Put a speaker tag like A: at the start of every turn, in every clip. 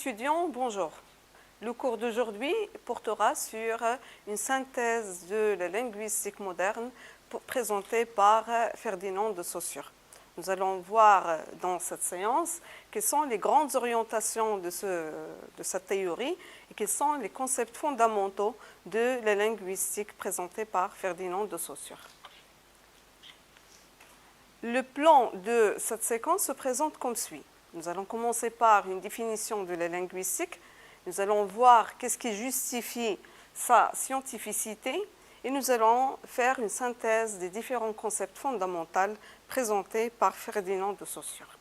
A: étudiants, bonjour. Le cours d'aujourd'hui portera sur une synthèse de la linguistique moderne présentée par Ferdinand de Saussure. Nous allons voir dans cette séance quelles sont les grandes orientations de cette théorie et quels sont les concepts fondamentaux de la linguistique présentée par Ferdinand de Saussure. Le plan de cette séquence se présente comme suit. Nous allons commencer par une définition de la linguistique. Nous allons voir qu'est-ce qui justifie sa scientificité et nous allons faire une synthèse des différents concepts fondamentaux présentés par Ferdinand de Saussure.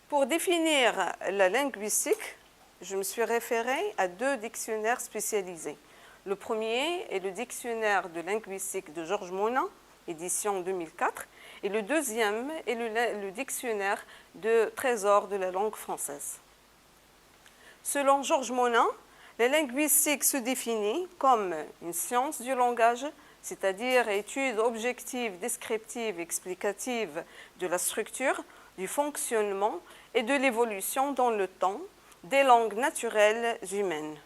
A: Pour définir la linguistique, je me suis référée à deux dictionnaires spécialisés. Le premier est le dictionnaire de linguistique de Georges Monin, édition 2004, et le deuxième est le dictionnaire de Trésor de la langue française. Selon Georges Monin, la linguistique se définit comme une science du langage, c'est-à-dire étude objective, descriptive, explicative de la structure, du fonctionnement et de l'évolution dans le temps des langues naturelles humaines.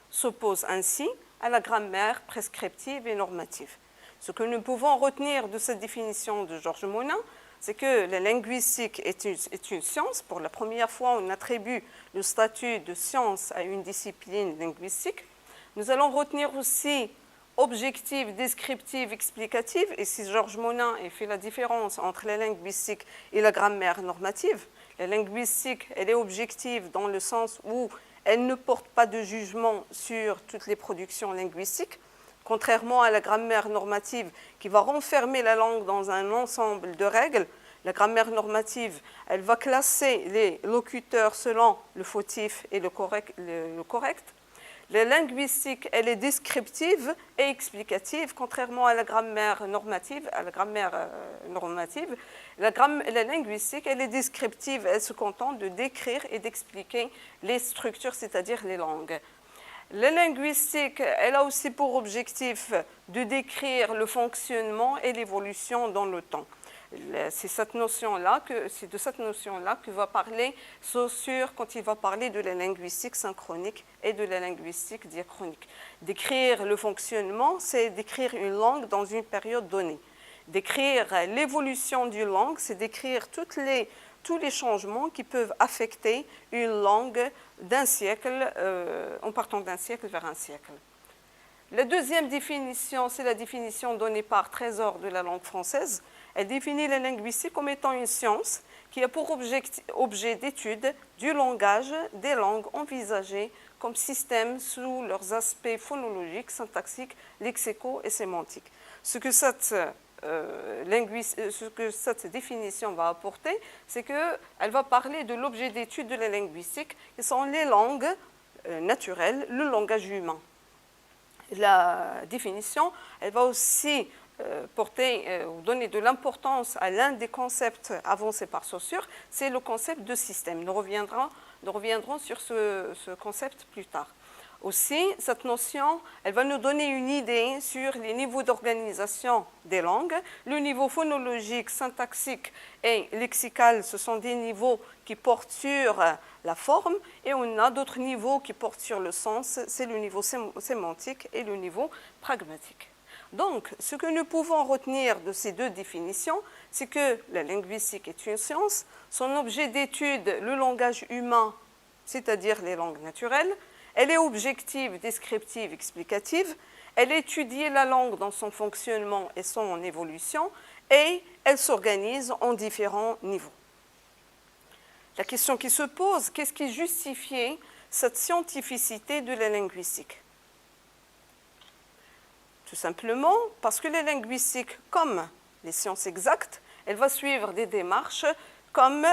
A: S'oppose ainsi à la grammaire prescriptive et normative. Ce que nous pouvons retenir de cette définition de Georges Monin, c'est que la linguistique est une science. Pour la première fois, on attribue le statut de science à une discipline linguistique. Nous allons retenir aussi objective, descriptive, explicative. Et si Georges Monin a fait la différence entre la linguistique et la grammaire normative, la linguistique, elle est objective dans le sens où elle ne porte pas de jugement sur toutes les productions linguistiques, contrairement à la grammaire normative qui va renfermer la langue dans un ensemble de règles. La grammaire normative, elle va classer les locuteurs selon le fautif et le correct. La linguistique, elle est descriptive et explicative, contrairement à la grammaire normative. La linguistique, elle est descriptive, elle se contente de décrire et d'expliquer les structures, c'est-à-dire les langues. La linguistique, elle a aussi pour objectif de décrire le fonctionnement et l'évolution dans le temps. C'est de cette notion-là que va parler Saussure quand il va parler de la linguistique synchronique et de la linguistique diachronique. Décrire le fonctionnement, c'est décrire une langue dans une période donnée. Décrire l'évolution d'une langue, c'est décrire tous les changements qui peuvent affecter une langue d'un siècle, en partant d'un siècle vers un siècle. La deuxième définition, c'est la définition donnée par Trésor de la langue française. Elle définit la linguistique comme étant une science qui a pour objet d'étude du langage des langues envisagées comme système sous leurs aspects phonologiques, syntaxiques, lexicaux et sémantiques. Ce que cette définition va apporter, c'est qu'elle va parler de l'objet d'étude de la linguistique, qui sont les langues naturelles, le langage humain. La définition, elle va aussi donner de l'importance à l'un des concepts avancés par Saussure, c'est le concept de système. Nous reviendrons sur ce concept plus tard. Aussi, cette notion, elle va nous donner une idée sur les niveaux d'organisation des langues. Le niveau phonologique, syntaxique et lexical, ce sont des niveaux qui portent sur la forme, et on a d'autres niveaux qui portent sur le sens, c'est le niveau sémantique et le niveau pragmatique. Donc, ce que nous pouvons retenir de ces deux définitions, c'est que la linguistique est une science, son objet d'étude, le langage humain, c'est-à-dire les langues naturelles. Elle est objective, descriptive, explicative. Elle étudie la langue dans son fonctionnement et son évolution, et elle s'organise en différents niveaux. La question qui se pose, qu'est-ce qui justifiait cette scientificité de la linguistique? Tout simplement parce que la linguistique, comme les sciences exactes, elle va suivre des démarches comme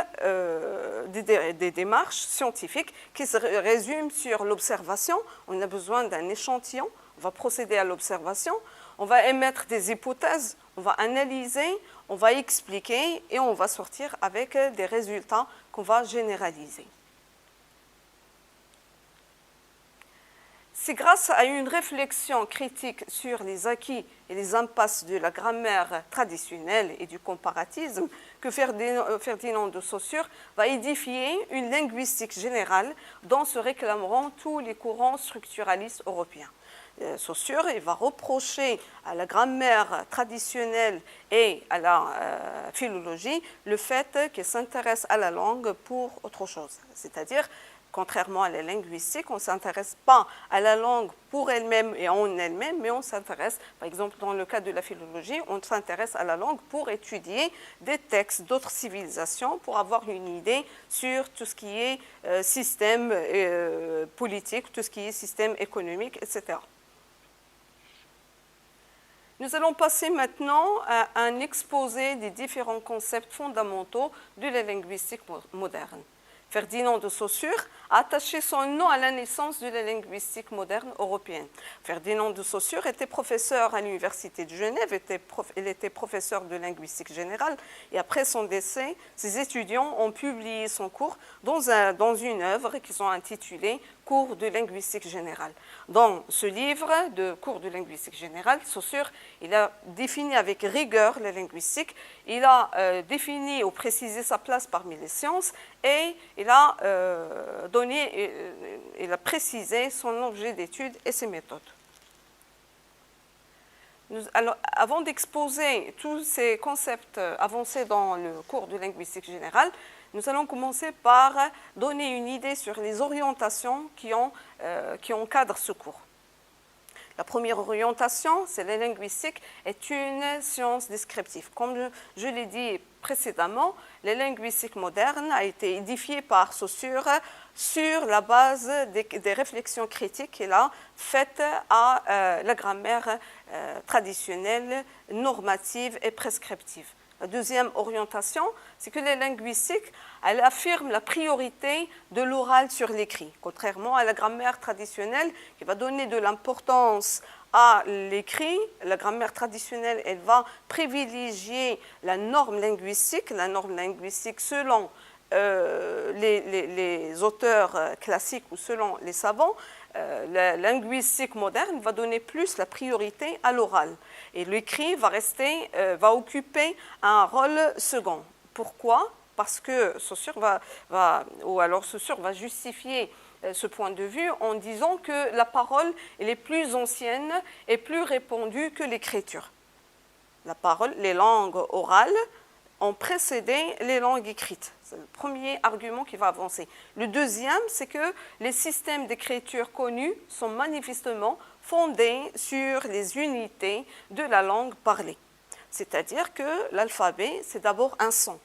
A: des démarches scientifiques qui se résument sur l'observation. On a besoin d'un échantillon, on va procéder à l'observation, on va émettre des hypothèses, on va analyser, on va expliquer et on va sortir avec des résultats qu'on va généraliser. C'est grâce à une réflexion critique sur les acquis et les impasses de la grammaire traditionnelle et du comparatisme que Ferdinand de Saussure va édifier une linguistique générale dont se réclameront tous les courants structuralistes européens. Saussure va reprocher à la grammaire traditionnelle et à la philologie le fait qu'elle s'intéresse à la langue pour autre chose. C'est-à-dire, contrairement à la linguistique, on ne s'intéresse pas à la langue pour elle-même et en elle-même, mais on s'intéresse, par exemple dans le cas de la philologie, on s'intéresse à la langue pour étudier des textes d'autres civilisations, pour avoir une idée sur tout ce qui est système politique, tout ce qui est système économique, etc. Nous allons passer maintenant à un exposé des différents concepts fondamentaux de la linguistique moderne. Ferdinand de Saussure a attaché son nom à la naissance de la linguistique moderne européenne. Ferdinand de Saussure était professeur à l'Université de Genève, il était professeur de linguistique générale, et après son décès, ses étudiants ont publié son cours dans une œuvre qu'ils ont intitulée « Cours de linguistique générale ». Dans ce livre de cours de linguistique générale, Saussure il a défini avec rigueur la linguistique, il a défini ou précisé sa place parmi les sciences et il a il a précisé son objet d'étude et ses méthodes. Alors, avant d'exposer tous ces concepts avancés dans le cours de linguistique générale, nous allons commencer par donner une idée sur les orientations qui encadrent ce cours. La première orientation, c'est la linguistique, est une science descriptive. Comme je l'ai dit précédemment, la linguistique moderne a été édifiée par Saussure sur la base des réflexions critiques qu'il a faites à la grammaire traditionnelle, normative et prescriptive. La deuxième orientation, c'est que la linguistique, elle affirme la priorité de l'oral sur l'écrit, contrairement à la grammaire traditionnelle qui va donner de l'importance à l'écrit. La grammaire traditionnelle, elle va privilégier la norme linguistique selon les auteurs classiques ou selon les savants. La linguistique moderne va donner plus la priorité à l'oral et l'écrit va occuper un rôle second. Pourquoi? Parce que Saussure Saussure va justifier ce point de vue en disant que la parole elle est plus ancienne et plus répandue que l'écriture. La parole, les langues orales ont précédé les langues écrites. C'est le premier argument qui va avancer. Le deuxième, c'est que les systèmes d'écriture connus sont manifestement fondés sur les unités de la langue parlée. C'est-à-dire que l'alphabet, c'est d'abord un son.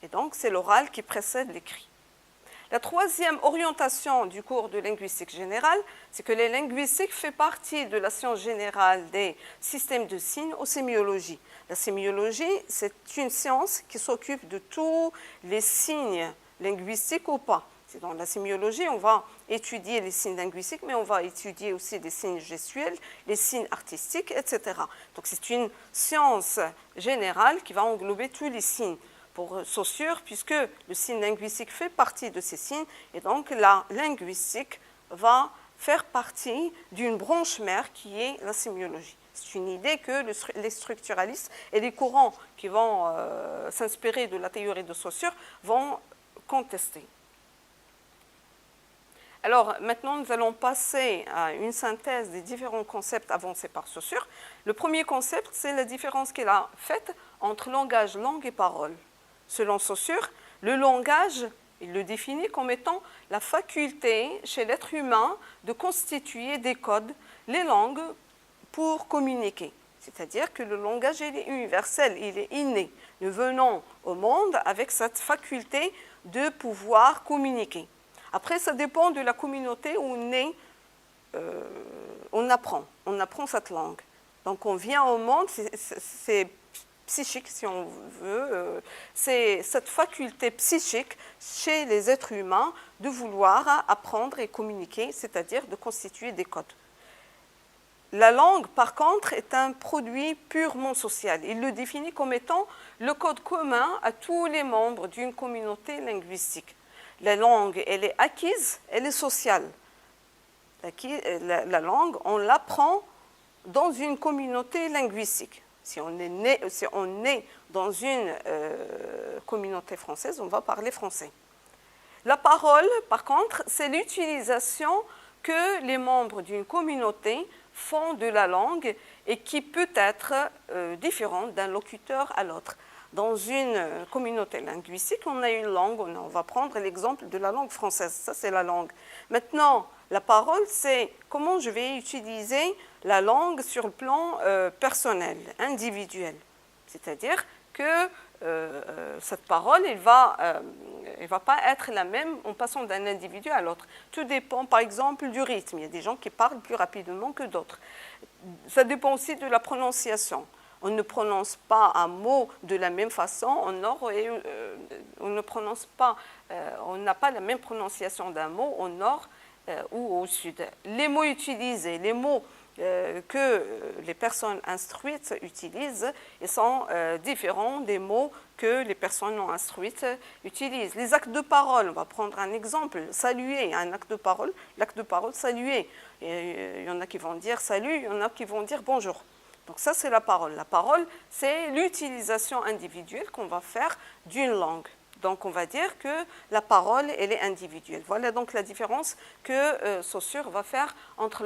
A: Et donc, c'est l'oral qui précède l'écrit. La troisième orientation du cours de linguistique générale, c'est que la linguistique fait partie de la science générale des systèmes de signes aux sémiologies. La sémiologie, c'est une science qui s'occupe de tous les signes linguistiques ou pas. Dans la sémiologie, on va étudier les signes linguistiques, mais on va étudier aussi les signes gestuels, les signes artistiques, etc. Donc c'est une science générale qui va englober tous les signes. Pour Saussure, puisque le signe linguistique fait partie de ces signes, et donc la linguistique va faire partie d'une branche mère qui est la sémiologie. C'est une idée que les structuralistes et les courants qui vont s'inspirer de la théorie de Saussure vont contester. Alors maintenant, nous allons passer à une synthèse des différents concepts avancés par Saussure. Le premier concept, c'est la différence qu'il a faite entre langage, langue et parole. Selon Saussure, le langage, il le définit comme étant la faculté chez l'être humain de constituer des codes, les langues, pour communiquer. C'est-à-dire que le langage il est universel, il est inné. Nous venons au monde avec cette faculté de pouvoir communiquer. Après, ça dépend de la communauté où on apprend cette langue. Donc on vient au monde, c'est psychique, si on veut, c'est cette faculté psychique chez les êtres humains de vouloir apprendre et communiquer, c'est-à-dire de constituer des codes. La langue, par contre, est un produit purement social. Il le définit comme étant le code commun à tous les membres d'une communauté linguistique. La langue, elle est acquise, elle est sociale. La langue, on l'apprend dans une communauté linguistique. Si on est dans une communauté française, on va parler français. La parole, par contre, c'est l'utilisation que les membres d'une communauté font de la langue et qui peut être différente d'un locuteur à l'autre. Dans une communauté linguistique, on a une langue, on va prendre l'exemple de la langue française, ça c'est la langue. Maintenant, la parole, c'est comment je vais utiliser la langue sur le plan personnel, individuel. C'est-à-dire que cette parole, elle va pas être la même en passant d'un individu à l'autre. Tout dépend, par exemple, du rythme. Il y a des gens qui parlent plus rapidement que d'autres. Ça dépend aussi de la prononciation. On ne prononce pas un mot de la même façon en nord et on n'a pas la même prononciation d'un mot au nord ou au sud. Les mots utilisés, les mots que les personnes instruites utilisent, ils sont différents des mots que les personnes non instruites utilisent. Les actes de parole, on va prendre un exemple, saluer, un acte de parole, l'acte de parole, saluer. Il y en a qui vont dire salut, il y en a qui vont dire bonjour. Donc ça, c'est la parole. La parole, c'est l'utilisation individuelle qu'on va faire d'une langue. Donc on va dire que la parole, elle est individuelle. Voilà donc la différence que Saussure va faire entre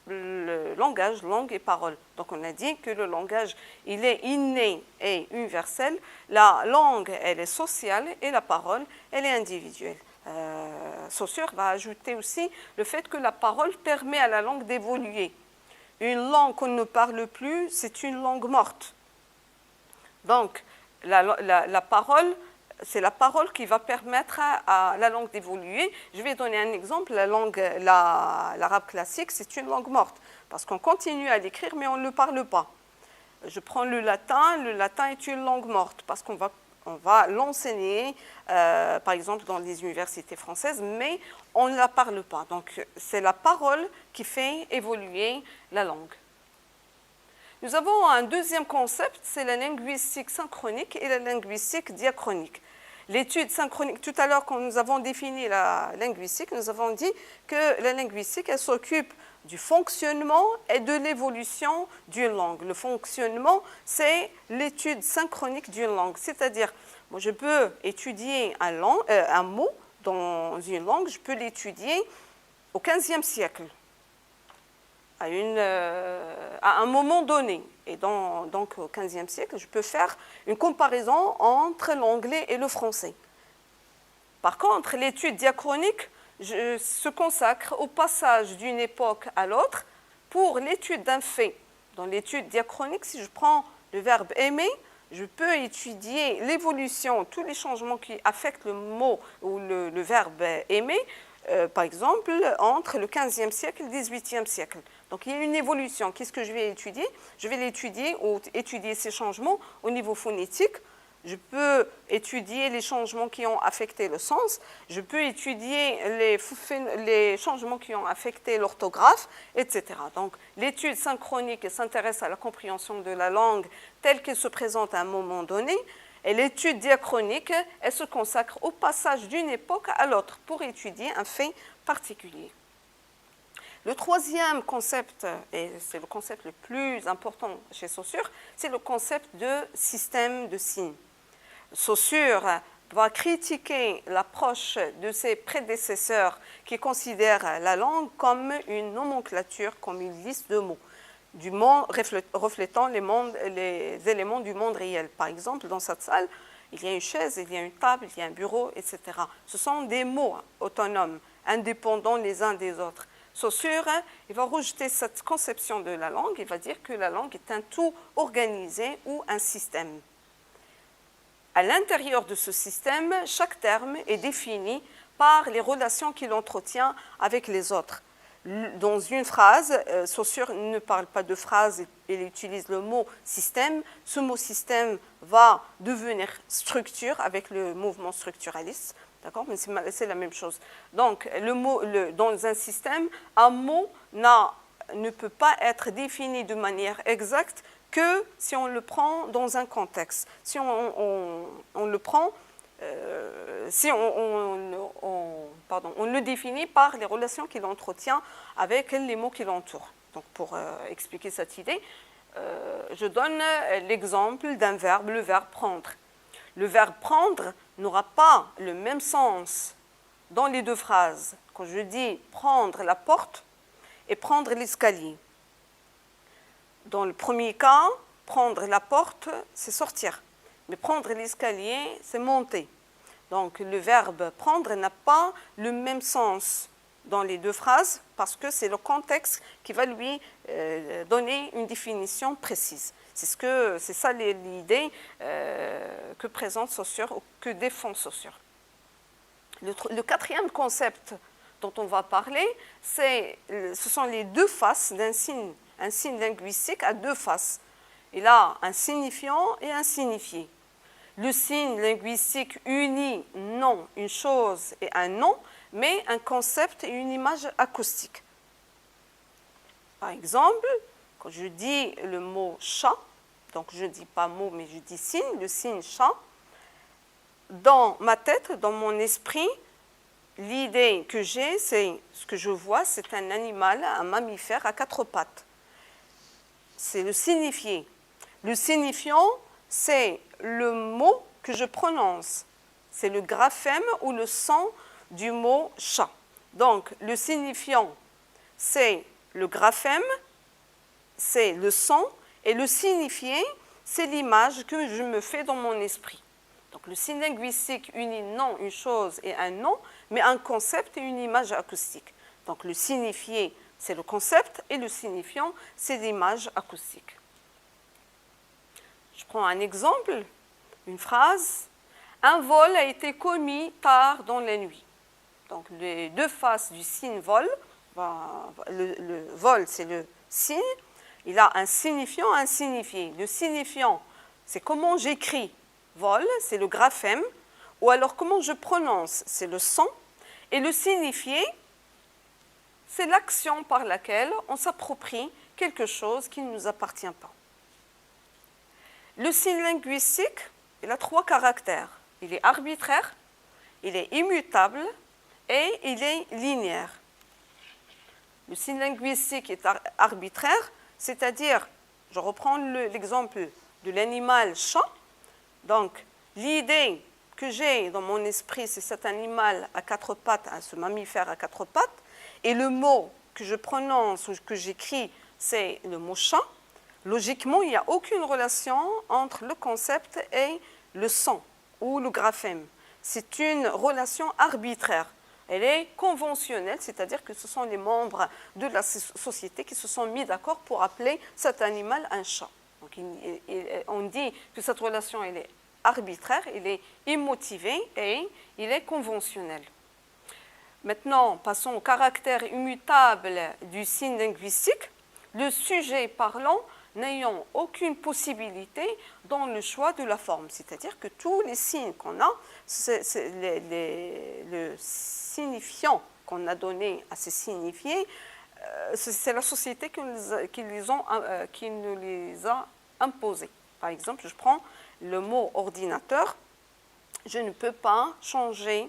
A: le langage, langue et parole. Donc on a dit que le langage, il est inné et universel. La langue, elle est sociale et la parole, elle est individuelle. Saussure va ajouter aussi le fait que la parole permet à la langue d'évoluer. Une langue qu'on ne parle plus, c'est une langue morte. Donc, la parole, c'est la parole qui va permettre à la langue d'évoluer. Je vais donner un exemple. L'arabe classique, c'est une langue morte, parce qu'on continue à l'écrire, mais on ne le parle pas. Je prends le latin est une langue morte, parce qu'on va l'enseigner, par exemple, dans les universités françaises, mais on ne la parle pas. Donc, c'est la parole qui fait évoluer la langue. Nous avons un deuxième concept, c'est la linguistique synchronique et la linguistique diachronique. L'étude synchronique, tout à l'heure, quand nous avons défini la linguistique, nous avons dit que la linguistique, elle s'occupe du fonctionnement et de l'évolution d'une langue. Le fonctionnement, c'est l'étude synchronique d'une langue. C'est-à-dire, moi, je peux étudier un mot dans une langue, je peux l'étudier au XVe siècle, à un moment donné. Et donc, au XVe siècle, je peux faire une comparaison entre l'anglais et le français. Par contre, l'étude diachronique se consacre au passage d'une époque à l'autre pour l'étude d'un fait. Dans l'étude diachronique, si je prends le verbe aimer, je peux étudier l'évolution, tous les changements qui affectent le mot ou le verbe aimer, par exemple, entre le XVe siècle et le XVIIIe siècle. Donc, il y a une évolution. Qu'est-ce que je vais étudier? Je vais l'étudier ou étudier ces changements au niveau phonétique. Je peux étudier les changements qui ont affecté le sens. Je peux étudier les changements qui ont affecté l'orthographe, etc. Donc, l'étude synchronique s'intéresse à la compréhension de la langue telle qu'elle se présente à un moment donné. Et l'étude diachronique, elle se consacre au passage d'une époque à l'autre pour étudier un fait particulier. Le troisième concept, et c'est le concept le plus important chez Saussure, c'est le concept de système de signes. Saussure va critiquer l'approche de ses prédécesseurs qui considèrent la langue comme une nomenclature, comme une liste de mots, reflétant les éléments du monde réel. Par exemple, dans cette salle, il y a une chaise, il y a une table, il y a un bureau, etc. Ce sont des mots autonomes, indépendants les uns des autres. Saussure, il va rejeter cette conception de la langue, il va dire que la langue est un tout organisé ou un système. À l'intérieur de ce système, chaque terme est défini par les relations qu'il entretient avec les autres. Dans une phrase, Saussure ne parle pas de phrase, il utilise le mot système. Ce mot système va devenir structure avec le mouvement structuraliste. D'accord, mais c'est la même chose. Donc, dans un système, un mot ne peut pas être défini de manière exacte que si on le prend dans un contexte. Si on le prend si on le définit par les relations qu'il entretient avec les mots qui l'entourent. Donc pour expliquer cette idée, je donne l'exemple d'un verbe, le verbe prendre. Le verbe prendre n'aura pas le même sens dans les deux phrases. Quand je dis prendre la porte et prendre l'escalier. Dans le premier cas, prendre la porte, c'est sortir. Mais prendre l'escalier, c'est monter. Donc le verbe prendre n'a pas le même sens dans les deux phrases parce que c'est le contexte qui va lui donner une définition précise. C'est ça l'idée que présente Saussure ou que défend Saussure. Le quatrième concept dont on va parler, ce sont les deux faces d'un signe. Un signe linguistique a deux faces. Il a un signifiant et un signifié. Le signe linguistique unit non, une chose et un nom, mais un concept et une image acoustique. Par exemple, quand je dis le mot chat, donc je ne dis pas mot, mais je dis signe, le signe chat, dans ma tête, dans mon esprit, l'idée que j'ai, c'est ce que je vois, c'est un animal, un mammifère à quatre pattes. C'est le signifié. Le signifiant, c'est le mot que je prononce. C'est le graphème ou le son du mot chat. Donc, le signifiant, c'est le graphème, c'est le son, et le signifié, c'est l'image que je me fais dans mon esprit. Donc, le signe linguistique unit non, une chose et un nom, mais un concept et une image acoustique. Donc, le signifié, c'est le concept, et le signifiant, c'est l'image acoustique. Je prends un exemple, une phrase. Un vol a été commis tard dans la nuit. Donc, les deux faces du signe vol, le vol, c'est le signe. Il a un signifiant, un signifié. Le signifiant, c'est comment j'écris vol, c'est le graphème. Ou alors, comment je prononce, c'est le son. Et le signifié, c'est l'action par laquelle on s'approprie quelque chose qui ne nous appartient pas. Le signe linguistique, il a trois caractères. Il est arbitraire, il est immutable et il est linéaire. Le signe linguistique est arbitraire, c'est-à-dire, je reprends l'exemple de l'animal chat. Donc, l'idée que j'ai dans mon esprit, c'est cet animal à quatre pattes, ce mammifère à quatre pattes, et le mot que je prononce ou que j'écris, c'est le mot chat. Logiquement, il n'y a aucune relation entre le concept et le son ou le graphème. C'est une relation arbitraire. Elle est conventionnelle, c'est-à-dire que ce sont les membres de la société qui se sont mis d'accord pour appeler cet animal un chat. Donc, on dit que cette relation elle est arbitraire, elle est immotivée et elle est conventionnelle. Maintenant, passons au caractère immutable du signe linguistique. Le sujet parlant n'ayant aucune possibilité dans le choix de la forme. C'est-à-dire que tous les signes qu'on a, le signifiant qu'on a donné à ces signifiés, c'est la société qui nous les a imposés. Par exemple, je prends le mot ordinateur. Je ne peux pas changer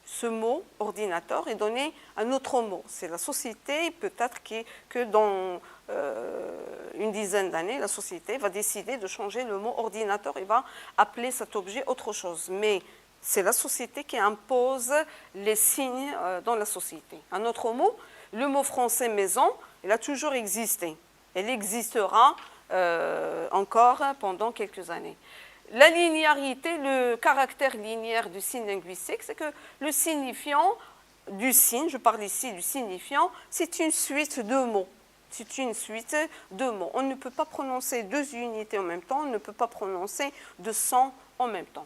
A: ce mot ordinateur et donner un autre mot. C'est la société, peut-être que dans une dizaine d'années, la société va décider de changer le mot ordinateur et va appeler cet objet autre chose. Mais c'est la société qui impose les signes dans la société. Un autre mot, le mot français maison, il a toujours existé. Elle existera encore pendant quelques années. La linéarité, le caractère linéaire du signe linguistique, c'est que le signifiant du signe, je parle ici du signifiant, c'est une suite de mots. C'est une suite de mots. On ne peut pas prononcer deux unités en même temps, on ne peut pas prononcer deux sons en même temps.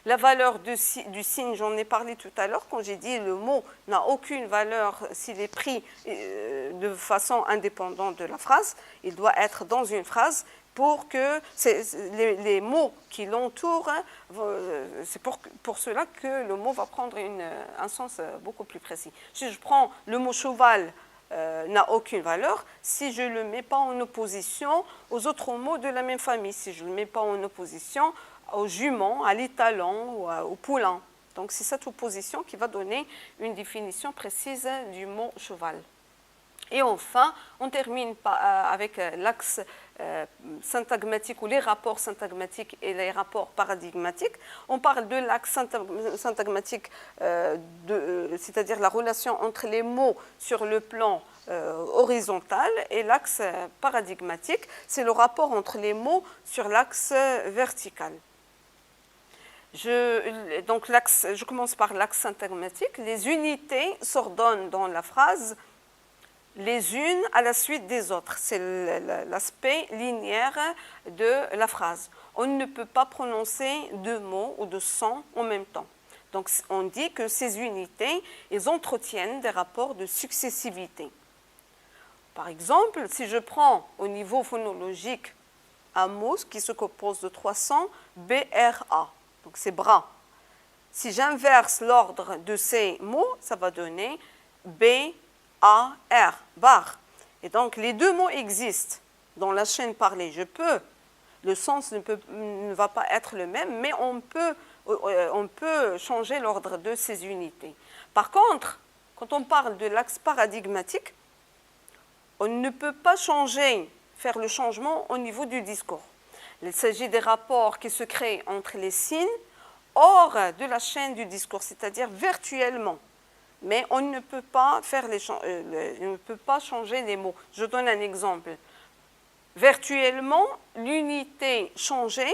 A: La valeur du signe, j'en ai parlé tout à l'heure, quand j'ai dit le mot n'a aucune valeur s'il est pris de façon indépendante de la phrase. Il doit être dans une phrase pour que les mots qui l'entourent, c'est pour cela que le mot va prendre un sens beaucoup plus précis. Si je prends le mot cheval, n'a aucune valeur si je ne le mets pas en opposition aux autres mots de la même famille, si je ne le mets pas en opposition au jument, à l'étalon ou au poulain. Donc c'est cette opposition qui va donner une définition précise du mot cheval. Et enfin, on termine avec l'axe syntagmatique ou les rapports syntagmatiques et les rapports paradigmatiques. On parle de l'axe syntagmatique, c'est-à-dire la relation entre les mots sur le plan horizontal, et l'axe paradigmatique, c'est le rapport entre les mots sur l'axe vertical. Je commence par l'axe syntagmatique. Les unités s'ordonnent dans la phrase les unes à la suite des autres. C'est l'aspect linéaire de la phrase. On ne peut pas prononcer deux mots ou deux sons en même temps. Donc on dit que ces unités, elles entretiennent des rapports de successivité. Par exemple, si je prends au niveau phonologique un mot qui se compose de 3 sons, B-R-A, donc c'est bras. Si j'inverse l'ordre de ces mots, ça va donner B-A-R, bar. Et donc les deux mots existent dans la chaîne parlée. Le sens ne va pas être le même, mais on peut changer l'ordre de ces unités. Par contre, quand on parle de l'axe paradigmatique, on ne peut pas faire le changement au niveau du discours. Il s'agit des rapports qui se créent entre les signes hors de la chaîne du discours, c'est-à-dire virtuellement. Mais on ne peut pas changer les mots. Je donne un exemple. Virtuellement, l'unité changée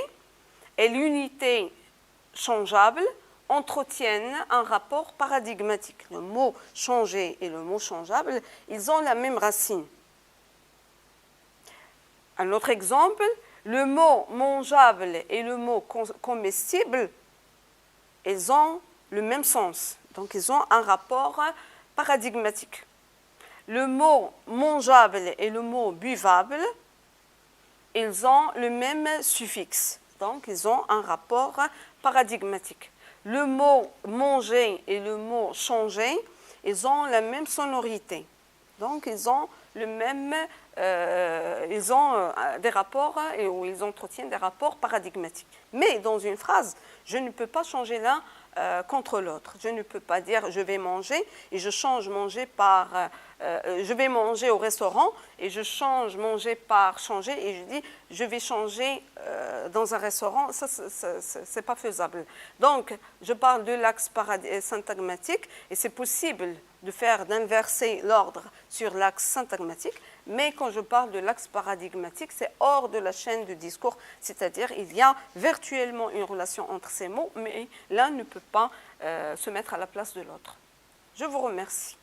A: et l'unité changeable entretiennent un rapport paradigmatique. Le mot changé et le mot changeable, ils ont la même racine. Un autre exemple, le mot mangeable et le mot comestible, ils ont le même sens. Donc, ils ont un rapport paradigmatique. Le mot mangeable et le mot buvable, ils ont le même suffixe. Donc, ils ont un rapport paradigmatique. Le mot manger et le mot changer, ils ont la même sonorité. Donc, ils ont des rapports où ils entretiennent des rapports paradigmatiques. Mais dans une phrase, je ne peux pas changer l'un contre l'autre. Je ne peux pas dire je vais manger et je change manger par je vais manger au restaurant et je change manger par changer et je dis je vais changer dans un restaurant. Ça, c'est pas faisable. Donc, je parle de l'axe syntagmatique et c'est possible d'inverser l'ordre sur l'axe syntagmatique, mais quand je parle de l'axe paradigmatique, c'est hors de la chaîne du discours, c'est-à-dire il y a virtuellement une relation entre ces mots, mais l'un ne peut pas se mettre à la place de l'autre. Je vous remercie.